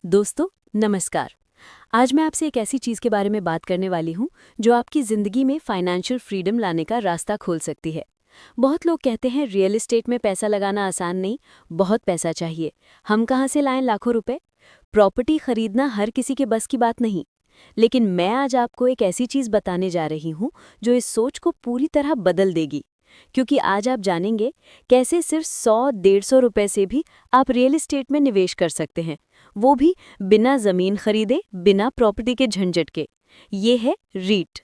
दोस्तों नमस्कार। आज मैं आपसे एक ऐसी चीज़ के बारे में बात करने वाली हूँ जो आपकी ज़िंदगी में फाइनेंशियल फ्रीडम लाने का रास्ता खोल सकती है। बहुत लोग कहते हैं रियल एस्टेट में पैसा लगाना आसान नहीं, बहुत पैसा चाहिए। हम कहाँ से लाएं लाखों रुपए? प्रॉपर्टी खरीदना हर किसी के बस की बात नहीं। लेकिन मैं आज आपको एक ऐसी चीज़ बताने जा रही हूँ जो इस सोच को पूरी तरह बदल देगी। क्योंकि आज आप जानेंगे कैसे सिर्फ 100-150 रुपए से भी आप रियल एस्टेट में निवेश कर सकते हैं, वो भी बिना जमीन खरीदे, बिना प्रॉपर्टी के झंझट के। ये है रीट।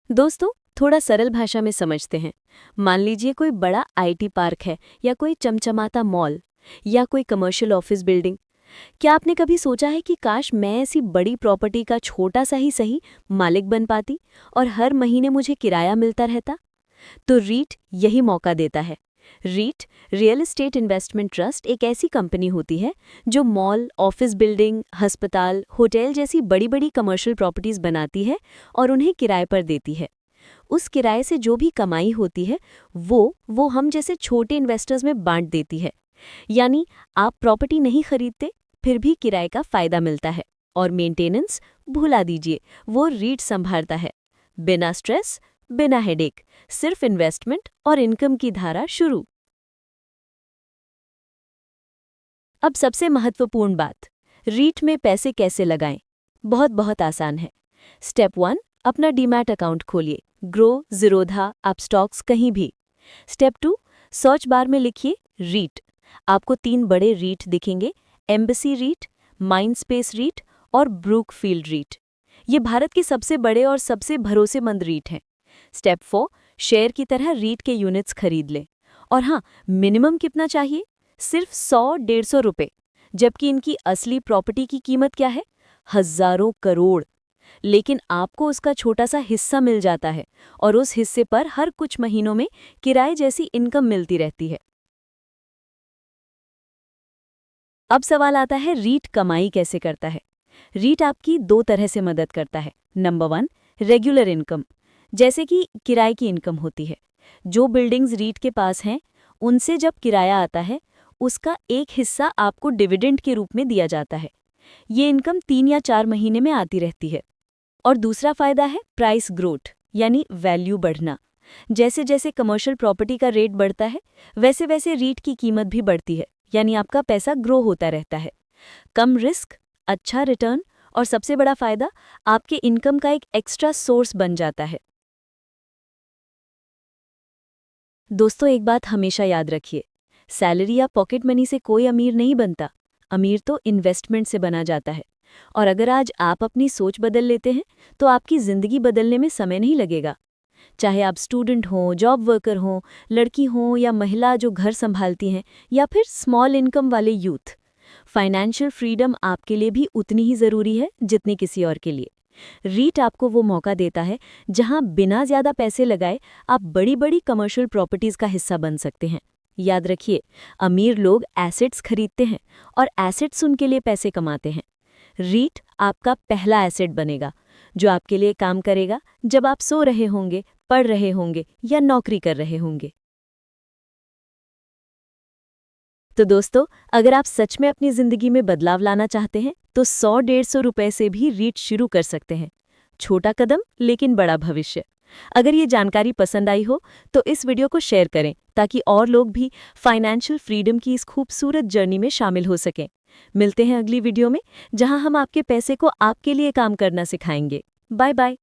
दोस्तों थोड़ा सरल भाषा में समझते हैं। मान लीजिए कोई बड़ा आईटी पार्क है, या कोई चमचमाता मॉल, या कोई कमर्शियल ऑफिस बिल्डिंग। क्या आपने कभी सोचा है कि काश मैं ऐसी बड़ी प्रॉपर्टी का छोटा सा ही सही मालिक बन पाती और हर महीने मुझे किराया मिलता रहता? तो रीट यही मौका देता है। REIT real estate investment trust एक ऐसी कंपनी होती है जो मॉल, ऑफिस बिल्डिंग, अस्पताल, होटल जैसी बड़ी बड़ी कमर्शियल प्रॉपर्टीज बनाती है और उन्हें किराए पर देती है। उस किराए से जो भी कमाई होती है वो हम जैसे छोटे इन्वेस्टर्स में बांट देती है। यानी आप प्रॉपर्टी नहीं खरीदते, फिर भी किराए का फायदा मिलता है, और मेंटेनेंस भुला दीजिए, वो रीट संभालता है। बिना स्ट्रेस, बिना हेडेक, सिर्फ इन्वेस्टमेंट और इनकम की धारा शुरू। अब सबसे महत्वपूर्ण बात, रीट में पैसे कैसे लगाएं? बहुत बहुत आसान है। स्टेप 1, अपना डीमैट अकाउंट खोलिए। ग्रो, ज़ीरोधा, अपस्टॉक्स, कहीं भी। स्टेप 2, सर्च बार में लिखिए रीट। आपको 3 बड़े रीट दिखेंगे, एम्बेसी रीट, माइंडस्पेस रीट और ब्रूकफील्ड रीट। ये भारत के सबसे बड़े और सबसे भरोसेमंद रीट हैं। स्टेप 4, शेयर की तरह रीट के यूनिट्स खरीद लें। और हाँ, मिनिमम कितना चाहिए? सिर्फ 100-150 रुपए, जबकि इनकी असली प्रॉपर्टी की कीमत क्या है? हजारों करोड़। लेकिन आपको उसका छोटा सा हिस्सा मिल जाता है, और उस हिस्से पर हर कुछ महीनों में किराए जैसी इनकम मिलती रहती है। अब सवाल आता है, रीट कमाई कैसे करता है? रीट आपकी 2 तरह से मदद करता है। नंबर 1, रेगुलर इनकम, जैसे कि किराए की इनकम होती है। जो बिल्डिंग्स रीट के पास हैं, उनसे जब किराया आता है, उसका एक हिस्सा आपको डिविडेंड के रूप में दिया जाता है। ये इनकम 3 या 4 महीने में आती रहती है। और दूसरा फायदा है प्राइस ग्रोथ, यानी वैल्यू बढ़ना। जैसे जैसे कमर्शियल प्रॉपर्टी का रेट बढ़ता है, वैसे वैसे रीट की कीमत भी बढ़ती है, यानी आपका पैसा ग्रो होता रहता है। कम रिस्क, अच्छा रिटर्न, और सबसे बड़ा फायदा, आपके इनकम का एक एक्स्ट्रा सोर्स बन जाता है। दोस्तों एक बात हमेशा याद रखिए, सैलरी या पॉकेट मनी से कोई अमीर नहीं बनता। अमीर तो इन्वेस्टमेंट से बना जाता है। और अगर आज आप अपनी सोच बदल लेते हैं, तो आपकी ज़िंदगी बदलने में समय नहीं लगेगा। चाहे आप स्टूडेंट हों, जॉब वर्कर हों, लड़की हों या महिला जो घर संभालती हैं, या फिर स्मॉल इनकम वाले यूथ, फाइनेंशियल फ्रीडम आपके लिए भी उतनी ही ज़रूरी है जितनी किसी और के लिए। रीट आपको वो मौका देता है जहां बिना ज़्यादा पैसे लगाए आप बड़ी बड़ी कमर्शियल प्रॉपर्टीज़ का हिस्सा बन सकते हैं। याद रखिए, अमीर लोग एसेट्स खरीदते हैं और एसेट्स उनके लिए पैसे कमाते हैं। रीट आपका पहला एसेट बनेगा, जो आपके लिए काम करेगा जब आप सो रहे होंगे, पढ़ रहे होंगे या नौकरी कर रहे होंगे। तो दोस्तों, अगर आप सच में अपनी ज़िंदगी में बदलाव लाना चाहते हैं, तो 100-150 रुपए से भी रीट शुरू कर सकते हैं। छोटा कदम लेकिन बड़ा भविष्य। अगर ये जानकारी पसंद आई हो, तो इस वीडियो को शेयर करें ताकि और लोग भी फाइनेंशियल फ्रीडम की इस खूबसूरत जर्नी में शामिल हो सकें। मिलते हैं अगली वीडियो में, जहां हम आपके पैसे को आपके लिए काम करना सिखाएंगे। Bye bye.